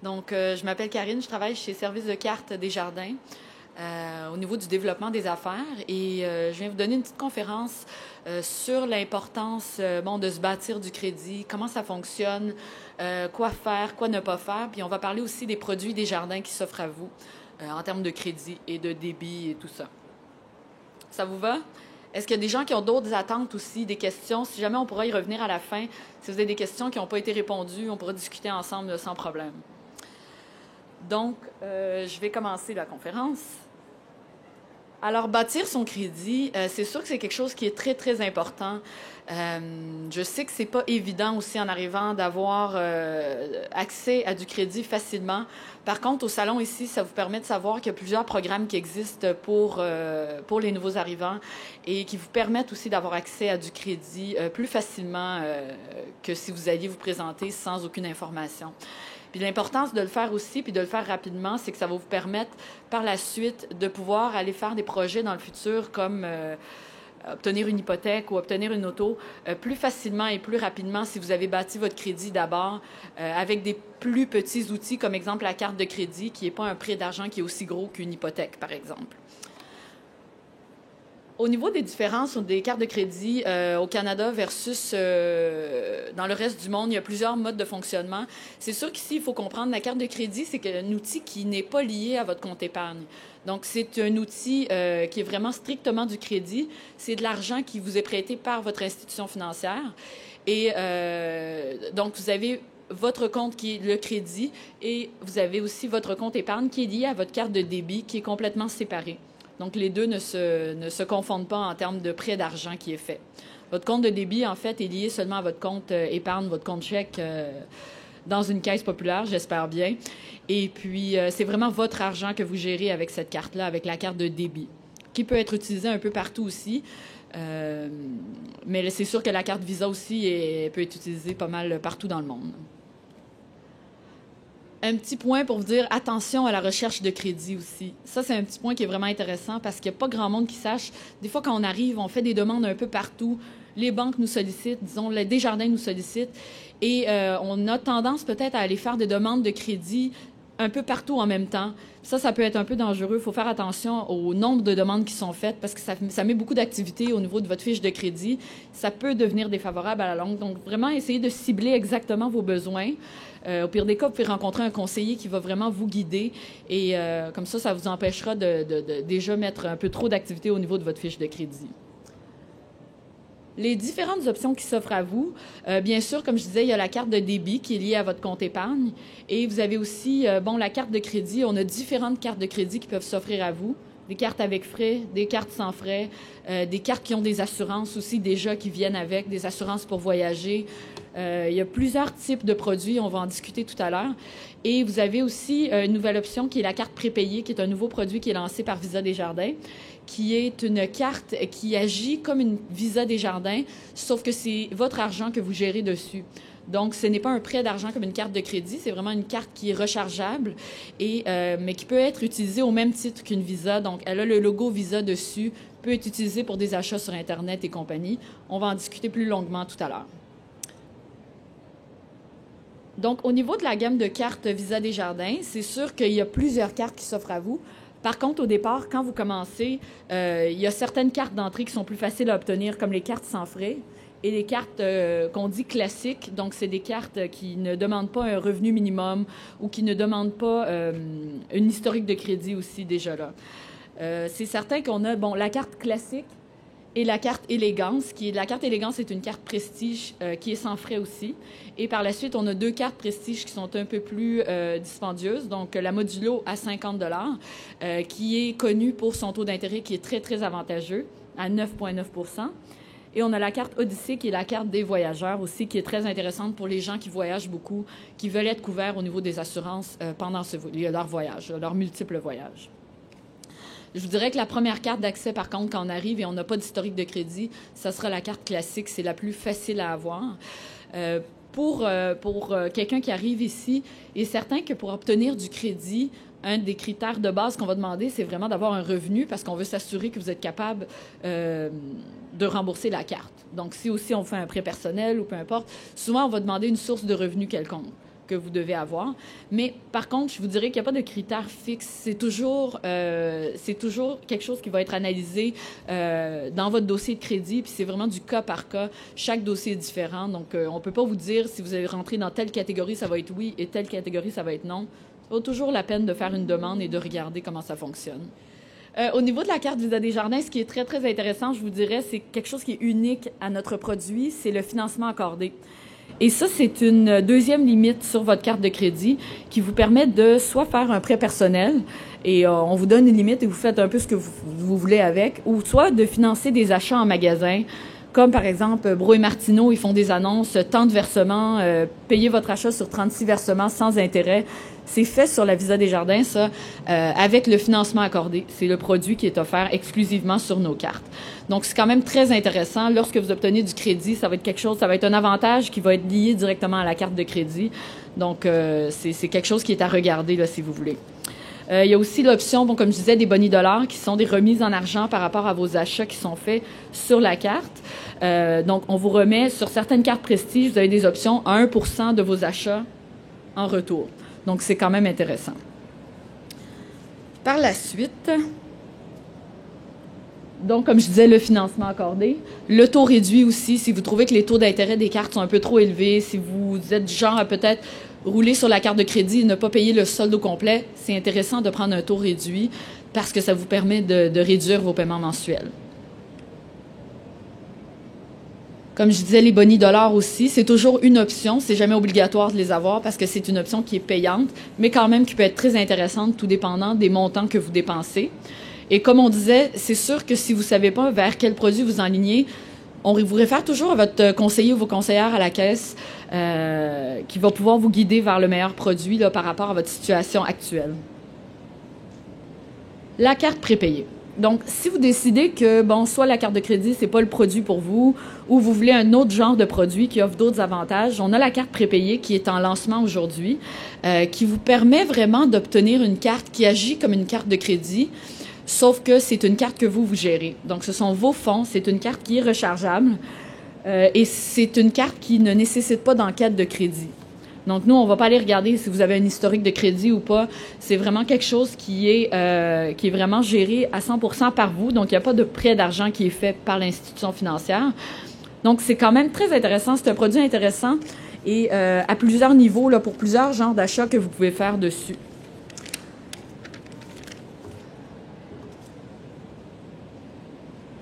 Donc, je m'appelle Karine, je travaille chez Service de cartes Desjardins au niveau du développement des affaires et je viens vous donner une petite conférence sur l'importance de se bâtir du crédit, comment ça fonctionne, quoi faire, quoi ne pas faire. Puis on va parler aussi des produits Desjardins qui s'offrent à vous en termes de crédit et de débit et tout ça. Ça vous va? Est-ce qu'il y a des gens qui ont d'autres attentes aussi, des questions? Si jamais on pourra y revenir à la fin, si vous avez des questions qui n'ont pas été répondues, on pourra discuter ensemble sans problème. Donc, je vais commencer la conférence. Alors, bâtir son crédit, c'est sûr que c'est quelque chose qui est très, très important. Je sais que c'est pas évident aussi en arrivant d'avoir accès à du crédit facilement. Par contre, au salon ici, ça vous permet de savoir qu'il y a plusieurs programmes qui existent pour les nouveaux arrivants et qui vous permettent aussi d'avoir accès à du crédit plus facilement que si vous alliez vous présenter sans aucune information. Puis l'importance de le faire aussi, puis de le faire rapidement, c'est que ça va vous permettre par la suite de pouvoir aller faire des projets dans le futur comme obtenir une hypothèque ou obtenir une auto plus facilement et plus rapidement si vous avez bâti votre crédit d'abord avec des plus petits outils comme exemple la carte de crédit qui n'est pas un prêt d'argent qui est aussi gros qu'une hypothèque par exemple. Au niveau des différences des cartes de crédit au Canada versus dans le reste du monde, il y a plusieurs modes de fonctionnement. C'est sûr qu'ici, il faut comprendre la carte de crédit, c'est un outil qui n'est pas lié à votre compte épargne. Donc, c'est un outil qui est vraiment strictement du crédit. C'est de l'argent qui vous est prêté par votre institution financière. Et donc, vous avez votre compte qui est le crédit et vous avez aussi votre compte épargne qui est lié à votre carte de débit qui est complètement séparé. Donc, les deux ne se confondent pas en termes de prêt d'argent qui est fait. Votre compte de débit, en fait, est lié seulement à votre compte épargne, votre compte chèque dans une caisse populaire, j'espère bien. Et puis, c'est vraiment votre argent que vous gérez avec cette carte-là, avec la carte de débit, qui peut être utilisée un peu partout aussi. Mais c'est sûr que la carte Visa aussi peut être utilisée pas mal partout dans le monde. Un petit point pour vous dire attention à la recherche de crédit aussi. Ça, c'est un petit point qui est vraiment intéressant parce qu'il n'y a pas grand monde qui sache. Des fois, quand on arrive, on fait des demandes un peu partout. Les banques nous sollicitent, disons, les Desjardins nous sollicitent. Et on a tendance peut-être à aller faire des demandes de crédit un peu partout en même temps. Ça peut être un peu dangereux. Il faut faire attention au nombre de demandes qui sont faites parce que ça met beaucoup d'activités au niveau de votre fiche de crédit. Ça peut devenir défavorable à la longue. Donc, vraiment, essayez de cibler exactement vos besoins. Au pire des cas, vous pouvez rencontrer un conseiller qui va vraiment vous guider et comme ça vous empêchera de déjà mettre un peu trop d'activité au niveau de votre fiche de crédit. Les différentes options qui s'offrent à vous, bien sûr, comme je disais, il y a la carte de débit qui est liée à votre compte épargne et vous avez aussi, la carte de crédit. On a différentes cartes de crédit qui peuvent s'offrir à vous. Des cartes avec frais, des cartes sans frais, des cartes qui ont des assurances aussi déjà qui viennent avec, des assurances pour voyager. Il y a plusieurs types de produits, on va en discuter tout à l'heure. Et vous avez aussi une nouvelle option qui est la carte prépayée, qui est un nouveau produit qui est lancé par Visa Desjardins, qui est une carte qui agit comme une Visa Desjardins, sauf que c'est votre argent que vous gérez dessus. Donc, ce n'est pas un prêt d'argent comme une carte de crédit, c'est vraiment une carte qui est rechargeable, mais qui peut être utilisée au même titre qu'une Visa. Donc, elle a le logo Visa dessus, peut être utilisée pour des achats sur Internet et compagnie. On va en discuter plus longuement tout à l'heure. Donc, au niveau de la gamme de cartes Visa Desjardins, c'est sûr qu'il y a plusieurs cartes qui s'offrent à vous. Par contre, au départ, quand vous commencez, il y a certaines cartes d'entrée qui sont plus faciles à obtenir, comme les cartes sans frais. Et les cartes qu'on dit classiques, donc c'est des cartes qui ne demandent pas un revenu minimum ou qui ne demandent pas une historique de crédit aussi déjà là. C'est certain qu'on a la carte classique et la carte élégance. La carte élégance est une carte prestige qui est sans frais aussi. Et par la suite, on a deux cartes prestige qui sont un peu plus dispendieuses. Donc la modulo à 50 $ qui est connue pour son taux d'intérêt qui est très, très avantageux à 9,9 %. Et on a la carte Odyssée, qui est la carte des voyageurs aussi, qui est très intéressante pour les gens qui voyagent beaucoup, qui veulent être couverts au niveau des assurances pendant leur voyage, leurs multiples voyages. Je vous dirais que la première carte d'accès, par contre, quand on arrive et on n'a pas d'historique de crédit, ça sera la carte classique. C'est la plus facile à avoir. Pour quelqu'un qui arrive ici, il est certain que pour obtenir du crédit, un des critères de base qu'on va demander, c'est vraiment d'avoir un revenu parce qu'on veut s'assurer que vous êtes capable de rembourser la carte. Donc, si aussi on fait un prêt personnel ou peu importe, souvent on va demander une source de revenus quelconque. que vous devez avoir. Mais par contre, je vous dirais qu'il n'y a pas de critères fixes. C'est toujours quelque chose qui va être analysé dans votre dossier de crédit, puis c'est vraiment du cas par cas. Chaque dossier est différent, donc on ne peut pas vous dire si vous avez rentré dans telle catégorie, ça va être oui, et telle catégorie, ça va être non. Ça vaut toujours la peine de faire une demande et de regarder comment ça fonctionne. Au niveau de la carte Visa Desjardins, ce qui est très, très intéressant, je vous dirais, c'est quelque chose qui est unique à notre produit, c'est le financement accordé. Et ça, c'est une deuxième limite sur votre carte de crédit qui vous permet de soit faire un prêt personnel et on vous donne une limite et vous faites un peu ce que vous voulez avec, ou soit de financer des achats en magasin, comme par exemple Bro et Martineau, ils font des annonces, tant de versements, payez votre achat sur 36 versements sans intérêt. C'est fait sur la Visa Desjardins, ça, avec le financement accordé. C'est le produit qui est offert exclusivement sur nos cartes. Donc, c'est quand même très intéressant. Lorsque vous obtenez du crédit, ça va être quelque chose, ça va être un avantage qui va être lié directement à la carte de crédit. Donc, c'est quelque chose qui est à regarder, là, si vous voulez. Il y a aussi l'option, bon, comme je disais, des bonnies dollars qui sont des remises en argent par rapport à vos achats qui sont faits sur la carte. Donc, on vous remet sur certaines cartes Prestige, vous avez des options à 1% de vos achats en retour. Donc, c'est quand même intéressant. Par la suite, donc, comme je disais, le financement accordé. Le taux réduit aussi, si vous trouvez que les taux d'intérêt des cartes sont un peu trop élevés, si vous êtes du genre à peut-être rouler sur la carte de crédit et ne pas payer le solde au complet, c'est intéressant de prendre un taux réduit parce que ça vous permet de réduire vos paiements mensuels. Comme je disais, les bonnies dollars aussi, c'est toujours une option. C'est jamais obligatoire de les avoir parce que c'est une option qui est payante, mais quand même qui peut être très intéressante, tout dépendant des montants que vous dépensez. Et comme on disait, c'est sûr que si vous savez pas vers quel produit vous enlignez, on vous réfère toujours à votre conseiller ou vos conseillères à la caisse qui va pouvoir vous guider vers le meilleur produit là, par rapport à votre situation actuelle. La carte prépayée. Donc, si vous décidez que, bon, soit la carte de crédit, c'est pas le produit pour vous, ou vous voulez un autre genre de produit qui offre d'autres avantages, on a la carte prépayée qui est en lancement aujourd'hui, qui vous permet vraiment d'obtenir une carte qui agit comme une carte de crédit, sauf que c'est une carte que vous gérez. Donc, ce sont vos fonds, c'est une carte qui est rechargeable, et c'est une carte qui ne nécessite pas d'enquête de crédit. Donc, nous, on ne va pas aller regarder si vous avez un historique de crédit ou pas. C'est vraiment quelque chose qui est vraiment géré à 100% par vous. Donc, il n'y a pas de prêt d'argent qui est fait par l'institution financière. Donc, c'est quand même très intéressant. C'est un produit intéressant et à plusieurs niveaux, là, pour plusieurs genres d'achats que vous pouvez faire dessus.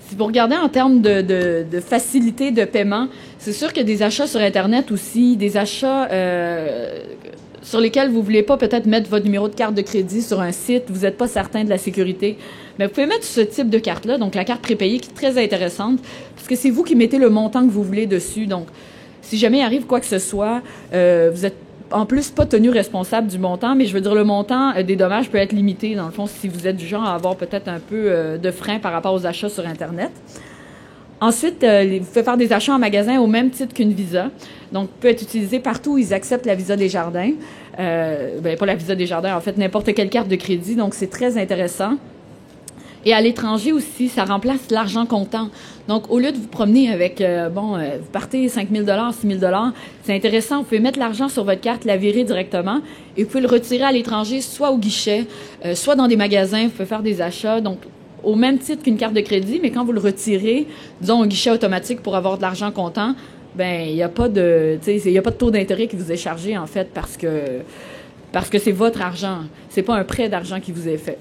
Si vous regardez en termes de facilité de paiement, c'est sûr qu'il y a des achats sur Internet aussi, des achats sur lesquels vous ne voulez pas peut-être mettre votre numéro de carte de crédit sur un site, vous n'êtes pas certain de la sécurité. Mais vous pouvez mettre ce type de carte-là, donc la carte prépayée qui est très intéressante, parce que c'est vous qui mettez le montant que vous voulez dessus. Donc, si jamais il arrive quoi que ce soit, vous êtes en plus pas tenu responsable du montant, mais je veux dire, le montant des dommages peut être limité, dans le fond, si vous êtes du genre à avoir peut-être un peu de frein par rapport aux achats sur Internet. Ensuite, vous pouvez faire des achats en magasin au même titre qu'une Visa. Donc, peut être utilisé partout où ils acceptent la Visa Desjardins. Pas la Visa Desjardins, en fait, n'importe quelle carte de crédit. Donc, c'est très intéressant. Et à l'étranger aussi, ça remplace l'argent comptant. Donc, au lieu de vous promener avec, vous partez 5 000 6 000 c'est intéressant. Vous pouvez mettre l'argent sur votre carte, la virer directement et vous pouvez le retirer à l'étranger, soit au guichet, soit dans des magasins. Vous pouvez faire des achats. Donc, au même titre qu'une carte de crédit, mais quand vous le retirez, disons, au guichet automatique pour avoir de l'argent comptant, il n'y a pas de taux d'intérêt qui vous est chargé, en fait, parce que c'est votre argent. C'est pas un prêt d'argent qui vous est fait.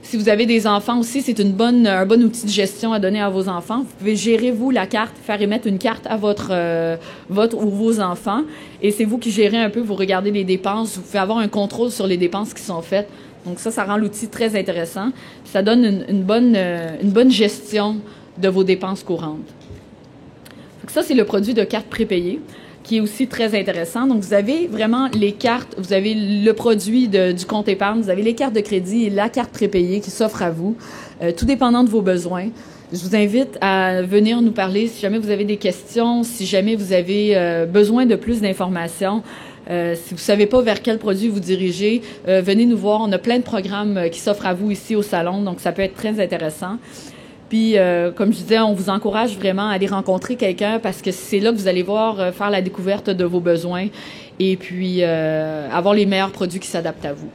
Si vous avez des enfants aussi, c'est un bon outil de gestion à donner à vos enfants. Vous pouvez gérer, vous, la carte, faire émettre une carte à votre ou vos enfants. Et c'est vous qui gérez un peu, vous regardez les dépenses. Vous pouvez avoir un contrôle sur les dépenses qui sont faites. Donc ça rend l'outil très intéressant. Ça donne une bonne gestion de vos dépenses courantes. Donc ça, c'est le produit de carte prépayée, qui est aussi très intéressant. Donc, vous avez vraiment les cartes, vous avez le produit du compte épargne, vous avez les cartes de crédit et la carte prépayée qui s'offre à vous, tout dépendant de vos besoins. Je vous invite à venir nous parler si jamais vous avez des questions, si jamais vous avez besoin de plus d'informations. Si vous savez pas vers quel produit vous dirigez, venez nous voir. On a plein de programmes qui s'offrent à vous ici au salon, donc ça peut être très intéressant. Puis, comme je disais, on vous encourage vraiment à aller rencontrer quelqu'un parce que c'est là que vous allez voir faire la découverte de vos besoins et puis avoir les meilleurs produits qui s'adaptent à vous.